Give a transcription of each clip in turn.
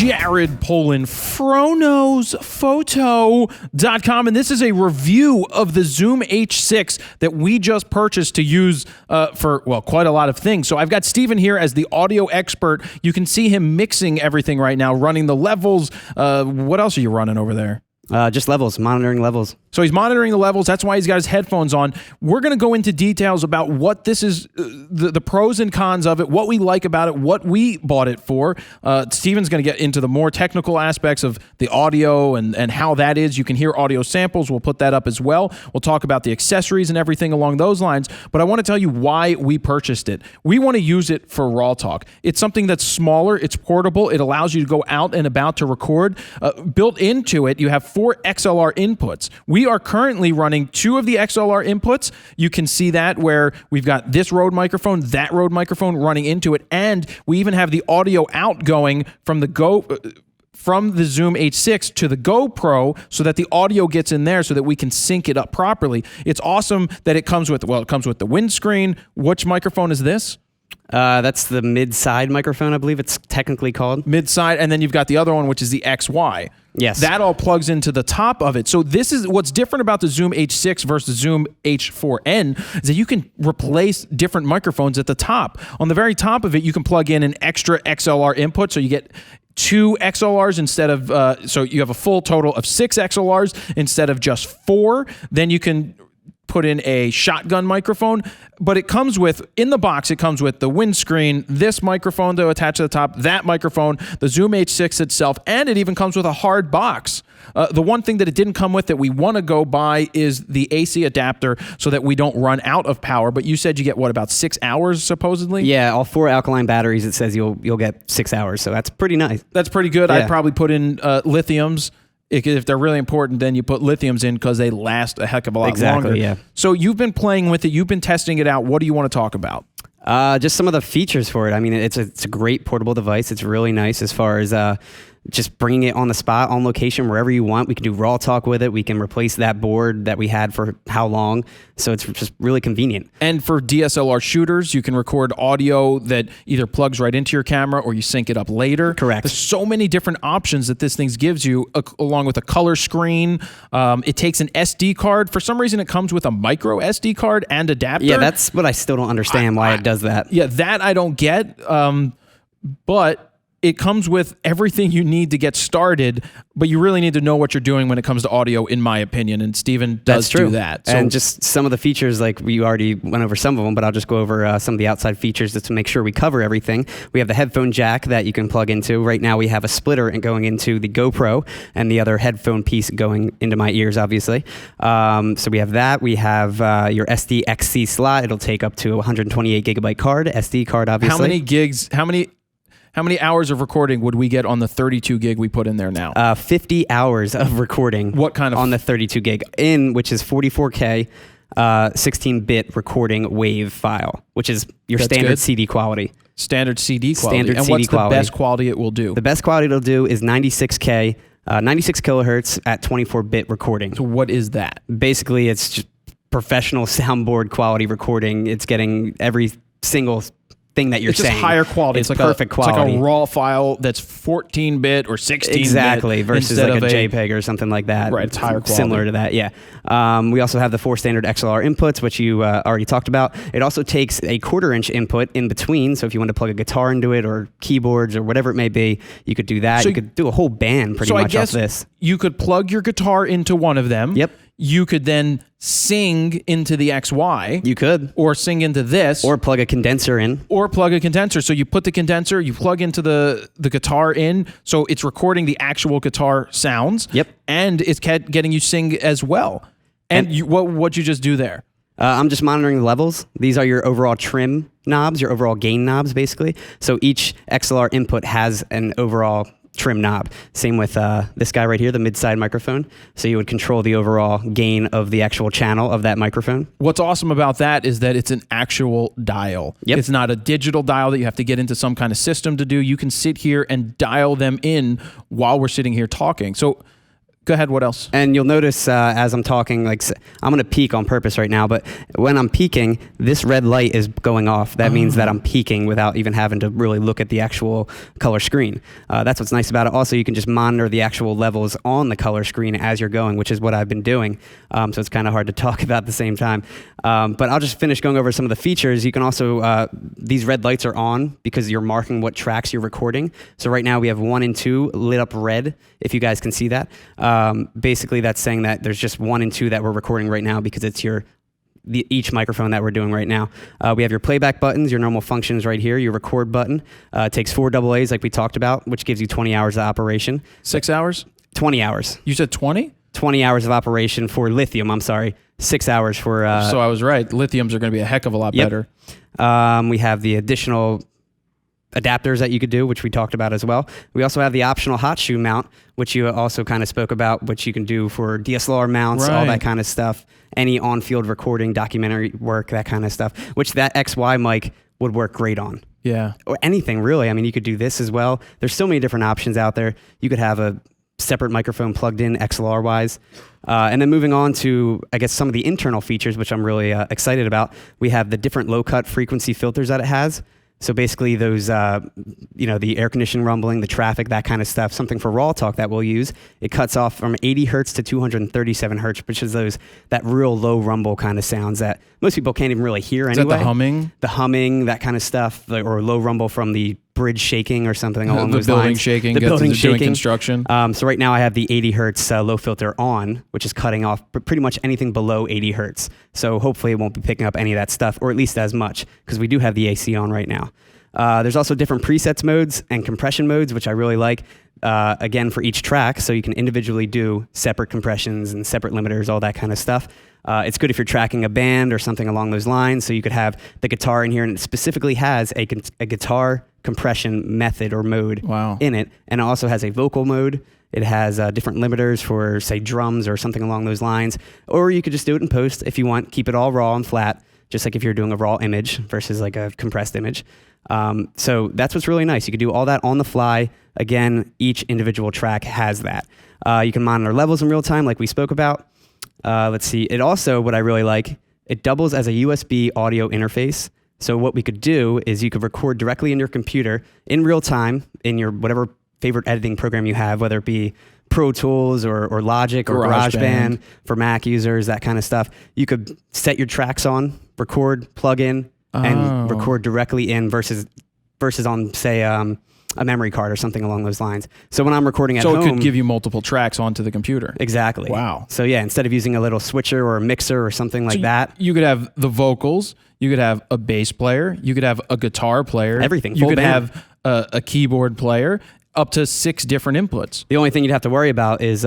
Jared Polin, FroKnowsPhoto.com, and this is a review of the Zoom H6 that we just purchased to use for, well, quite a lot of things. So I've got Steven here as the audio expert. You can see him mixing everything right now, running the levels. What else are you running over there? Just levels, monitoring levels. So he's monitoring the levels. That's why he's got his headphones on. We're going to go into details about what this is, the pros and cons of it, what we like about it, what we bought it for. Steven's going to get into the more technical aspects of the audio and how that is. You can hear audio samples. We'll put that up as well. We'll talk about the accessories and everything along those lines. But I want to tell you why we purchased it. We want to use it for Raw Talk. It's something that's smaller. It's portable. It allows you to go out and about to record. Built into it, you have 4 XLR inputs. We are currently running 2 of the XLR inputs. You can see that where we've got this Rode microphone, that Rode microphone running into it, and we even have the audio outgoing from the Zoom H6 to the GoPro so that the audio gets in there so that we can sync it up properly. It's awesome that it comes with, well, it comes with the windscreen. Which microphone is this? That's the mid-side microphone, I believe it's technically called. Mid-side, and then you've got the other one, which is the XY. Yes. That all plugs into the top of it. So this is what's different about the Zoom H6 versus Zoom H4n is that you can replace different microphones at the top. On the very top of it, you can plug in an extra XLR input, so you get 2 XLRs instead of, so you have a full total of 6 XLRs instead of just 4. Then you can put in a shotgun microphone, but it comes with, in the box, it comes with the windscreen, this microphone to attach to the top, that microphone, the Zoom H6 itself, and it even comes with a hard box. The one thing that it didn't come with that we want to go buy is the AC adapter so that we don't run out of power. But you said you get, what, about 6 hours supposedly? Yeah, all 4 alkaline batteries, it says you'll get 6 hours, so that's pretty nice. That's pretty good. Yeah. I'd probably put in lithiums. If they're really important, then you put lithiums in because they last a heck of a lot longer. Yeah. So you've been playing with it. You've been testing it out. What do you want to talk about? Just some of the features for it. I mean, it's a great portable device. It's really nice as far as just bringing it on the spot, on location, wherever you want. We can do Raw Talk with it. We can replace that board that we had for how long. So it's just really convenient. And for DSLR shooters, you can record audio that either plugs right into your camera or you sync it up later. Correct. There's so many different options that this thing gives you, along with a color screen. It takes an SD card. For some reason, it comes with a micro SD card and adapter. Yeah, that's what I still don't understand why it does that. Yeah, that I don't get. But it comes with everything you need to get started, but you really need to know what you're doing when it comes to audio, in my opinion, and Steven does do that. So, and just some of the features, like we already went over some of them, but I'll just go over some of the outside features just to make sure we cover everything. We have the headphone jack that you can plug into. Right now we have a splitter and going into the GoPro and the other headphone piece going into my ears, obviously. So we have that. We have your SD-XC slot. It'll take up to a 128 gigabyte card, SD card, obviously. How many gigs, how many hours of recording would we get on the 32 gig we put in there now? 50 hours of recording. What kind of? On the 32 gig which is 44K, 16-bit recording wave file, which is your standard CD quality. Standard CD quality. Standard and CD what's quality. The best quality it will do? The best quality it'll do is 96K, 96 kilohertz at 24-bit recording. So what is that? Basically, it's just professional soundboard quality recording. It's getting every single thing that you're saying. It's just higher quality. It's like perfect quality. It's like a raw file that's 14-bit or 16-bit. Exactly, versus like a JPEG or something like that. Right, it's higher quality. Similar to that, yeah. We also have the 4 standard XLR inputs, which you already talked about. It also takes a 1/4-inch input in between, so if you want to plug a guitar into it or keyboards or whatever it may be, you could do that. So you could do a whole band pretty much off this. You could plug your guitar into one of them. Yep. You could then sing into the XY. You could. Or sing into this. Or plug a condenser in. So you put the condenser, you plug into the guitar in, so it's recording the actual guitar sounds. Yep. And it's getting you sing as well. And what'd you just do there? I'm just monitoring the levels. These are your overall trim knobs, your overall gain knobs, basically. So each XLR input has an overall trim knob. Same with this guy right here, the mid-side microphone. So you would control the overall gain of the actual channel of that microphone. What's awesome about that is that it's an actual dial. Yep. It's not a digital dial that you have to get into some kind of system to do. You can sit here and dial them in while we're sitting here talking. So Go ahead. What else? And you'll notice as I'm talking, like I'm going to peak on purpose right now, but when I'm peaking, this red light is going off. That means that I'm peaking without even having to really look at the actual color screen. That's what's nice about it. Also, you can just monitor the actual levels on the color screen as you're going, which is what I've been doing. So it's kind of hard to talk about at the same time. But I'll just finish going over some of the features. You can also, these red lights are on because you're marking what tracks you're recording. So right now we have 1 and 2 lit up red, if you guys can see that. Basically, that's saying that there's just 1 and 2 that we're recording right now because it's each microphone that we're doing right now. We have your playback buttons, your normal functions right here, your record button. It takes 4 AA's like we talked about, which gives you 20 hours of operation. 6 hours? 20 hours. You said 20? 20 hours of operation for lithium, I'm sorry. 6 hours for... so I was right. Lithiums are going to be a heck of a lot better. We have the additional adapters that you could do, which we talked about as well. We also have the optional hot shoe mount, which you also kind of spoke about, which you can do for DSLR mounts, all that kind of stuff. Any on-field recording, documentary work, that kind of stuff, which that XY mic would work great on. Yeah. Or anything, really. I mean, you could do this as well. There's so many different options out there. You could have a separate microphone plugged in XLR-wise. And then moving on to, I guess, some of the internal features, which I'm really excited about. We have the different low-cut frequency filters that it has. So basically those, the air conditioning rumbling, the traffic, that kind of stuff, something for raw talk that we'll use. It cuts off from 80 hertz to 237 hertz, which is that real low rumble kind of sounds that most people can't even really hear anyway. Is that the humming? The humming, that kind of stuff, or low rumble from the bridge shaking or something along those lines. The building shaking. The building shaking. Doing construction. So right now I have the 80 hertz low filter on, which is cutting off pretty much anything below 80 hertz. So hopefully it won't be picking up any of that stuff, or at least as much, because we do have the AC on right now. There's also different presets modes and compression modes, which I really like, again, for each track. So you can individually do separate compressions and separate limiters, all that kind of stuff. It's good if you're tracking a band or something along those lines. So you could have the guitar in here, and it specifically has a guitar compression method or mode in it. And it also has a vocal mode. It has different limiters for, say, drums or something along those lines. Or you could just do it in post if you want. Keep it all raw and flat, just like if you're doing a raw image versus like a compressed image. So that's what's really nice. You can do all that on the fly. Again, each individual track has that. You can monitor levels in real time, like we spoke about. Let's see. It also, what I really like, it doubles as a USB audio interface. So what we could do is you could record directly in your computer in real time in your whatever favorite editing program you have, whether it be Pro Tools or Logic or GarageBand for Mac users, that kind of stuff. You could set your tracks on, record, plug in, and record directly in versus on, say, a memory card or something along those lines. So when I'm recording at home... So it could give you multiple tracks onto the computer. Exactly. Wow. So yeah, instead of using a little switcher or a mixer or something like that... You could have the vocals, you could have a bass player, you could have a guitar player. Everything. You could have a keyboard player, up to 6 different inputs. The only thing you'd have to worry about is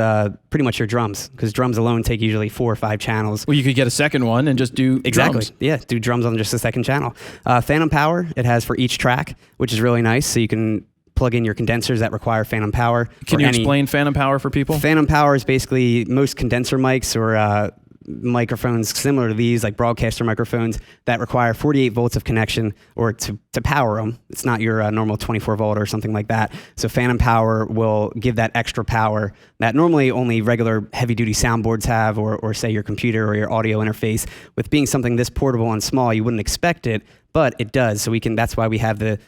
pretty much your drums, because drums alone take usually 4 or 5 channels. Well, you could get a second one and just do drums. Yeah, do drums on just a second channel. Phantom power, it has for each track, which is really nice. So you can plug in your condensers that require phantom power. Can you explain phantom power for people? Phantom power is basically most condenser mics or microphones similar to these, like broadcaster microphones, that require 48 volts of connection or to power them. It's not your normal 24 volt or something like that. So phantom power will give that extra power that normally only regular heavy duty soundboards have, or say your computer or your audio interface. With being something this portable and small, you wouldn't expect it, but it does. So that's why we have the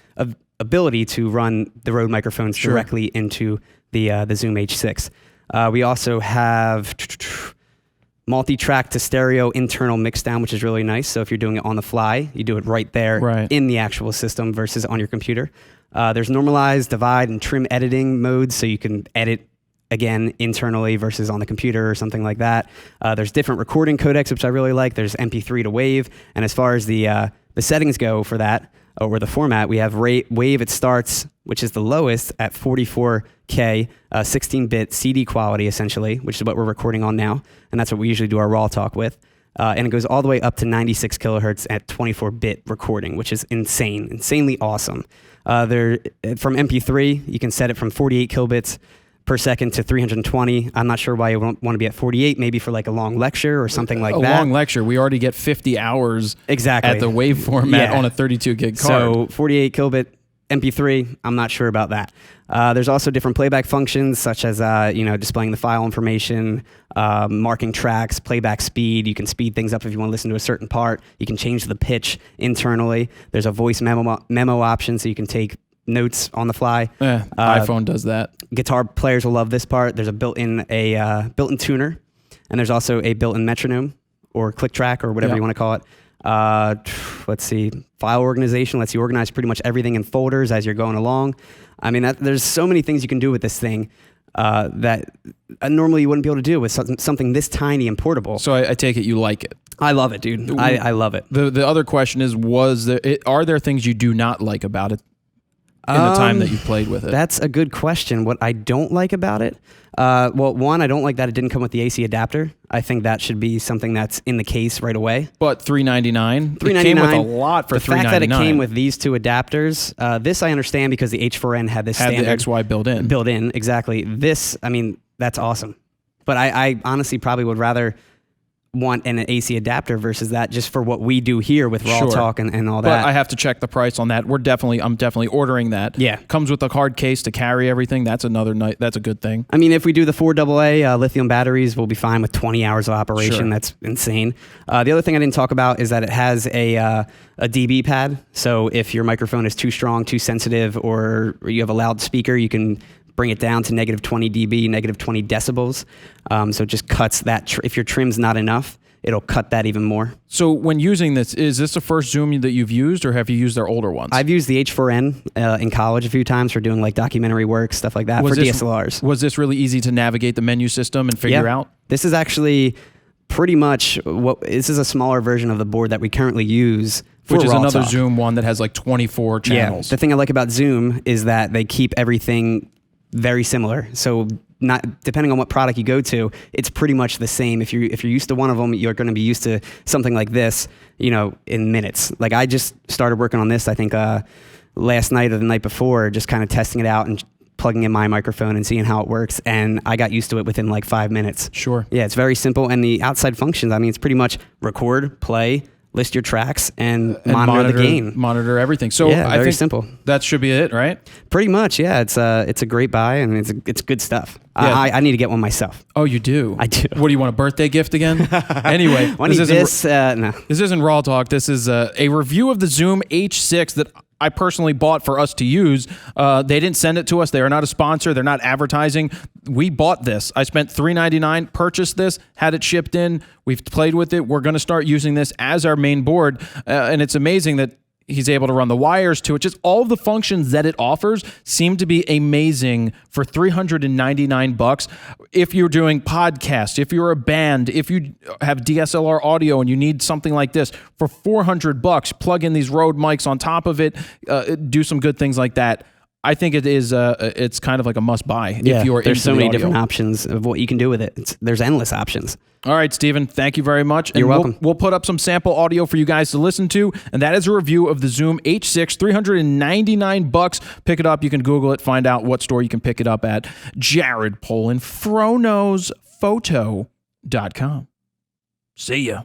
ability to run the Rode microphones directly into the Zoom H6. We also have multi-track to stereo internal mix down, which is really nice. So if you're doing it on the fly, you do it right there in the actual system versus on your computer. There's normalized, divide, and trim editing modes, so you can edit again internally versus on the computer or something like that. There's different recording codecs, which I really like. There's MP3 to WAV, and as far as the settings go for that, or the format, we have WAV. It starts, which is the lowest, at 44K, 16-bit CD quality, essentially, which is what we're recording on now, and that's what we usually do our raw talk with. And it goes all the way up to 96 kilohertz at 24-bit recording, which is insanely awesome. From MP3, you can set it from 48 kilobits per second to 320. I'm not sure why you want to be at 48, maybe for like a long lecture or something like that. A long lecture. We already get 50 hours at the WAV format on a 32 gig card. So 48 kilobit MP3, I'm not sure about that. There's also different playback functions, such as displaying the file information, marking tracks, playback speed. You can speed things up if you want to listen to a certain part. You can change the pitch internally. There's a voice memo option, so you can take notes on the fly. iPhone does that. Guitar players will love this part. There's a built-in tuner, and there's also a built-in metronome or click track or whatever you want to call it. Let's see, file organization lets you organize pretty much everything in folders as you're going along. I mean, there's so many things you can do with this thing that normally you wouldn't be able to do with something this tiny and portable. So I take it you like it. I love it, dude. I love it. The other question is, are there things you do not like about it in the time that you played with it? That's a good question. What I don't like about it, well, one, I don't like that it didn't come with the AC adapter. I think that should be something that's in the case right away. But $399. $399. It came with a lot for $399. The fact that it came with these two adapters, this I understand because the H4n had this standard. Had the XY built in. Built in, exactly. This, I mean, that's awesome. But I honestly probably would rather want an AC adapter versus that, just for what we do here with Raw Talk and all that. But I have to check the price on that. I'm definitely ordering that. Yeah. Comes with a hard case to carry everything. That's that's a good thing. I mean, if we do the 4AA lithium batteries, we'll be fine with 20 hours of operation. Sure. That's insane. The other thing I didn't talk about is that it has a dB pad. So if your microphone is too strong, too sensitive, or you have a loud speaker, you can bring it down to negative 20 dB, negative 20 decibels. So it just cuts that. If your trim's not enough, it'll cut that even more. So when using this, is this the first Zoom that you've used, or have you used their older ones? I've used the H4n in college a few times for doing like documentary work, stuff like that, for DSLRs. Was this really easy to navigate the menu system and figure out? This is actually pretty much this is a smaller version of the board that we currently use. Which is Raw another Talk. Zoom one that has like 24 channels. Yeah. The thing I like about Zoom is that they keep everything very similar. So not depending on what product you go to, it's pretty much the same. If you're used to one of them, you're going to be used to something like this, in minutes. Like I just started working on this, I think last night or the night before, just kind of testing it out and plugging in my microphone and seeing how it works. And I got used to it within like 5 minutes. Sure. Yeah, it's very simple. And the outside functions, I mean, it's pretty much record, play, list your tracks, and monitor the gain. Monitor everything. So yeah, I think simple. That should be it, right? Pretty much, yeah. It's a great buy, and it's good stuff. Yeah. I need to get one myself. Oh, you do? I do. What do you want, a birthday gift again? Anyway, no. This isn't Raw Talk. This is a review of the Zoom H6 that I personally bought for us to use. They didn't send it to us. They are not a sponsor. They're not advertising. We bought this. I spent $399, purchased this, had it shipped in. We've played with it. We're going to start using this as our main board. And it's amazing that he's able to run the wires to it. Just all of the functions that it offers seem to be amazing for $399. If you're doing podcasts, if you're a band, if you have DSLR audio and you need something like this for $400, plug in these Rode mics on top of it, do some good things like that. I think it is. It's kind of like a must buy. Yeah, if you're there's so many audio. different options of what you can do with it. There's endless options. All right, Steven, thank you very much. You're welcome. We'll put up some sample audio for you guys to listen to, and that is a review of the Zoom H6, $399. Pick it up. You can Google it, find out what store you can pick it up at. Jared Polin, FroKnowsPhoto.com. See ya.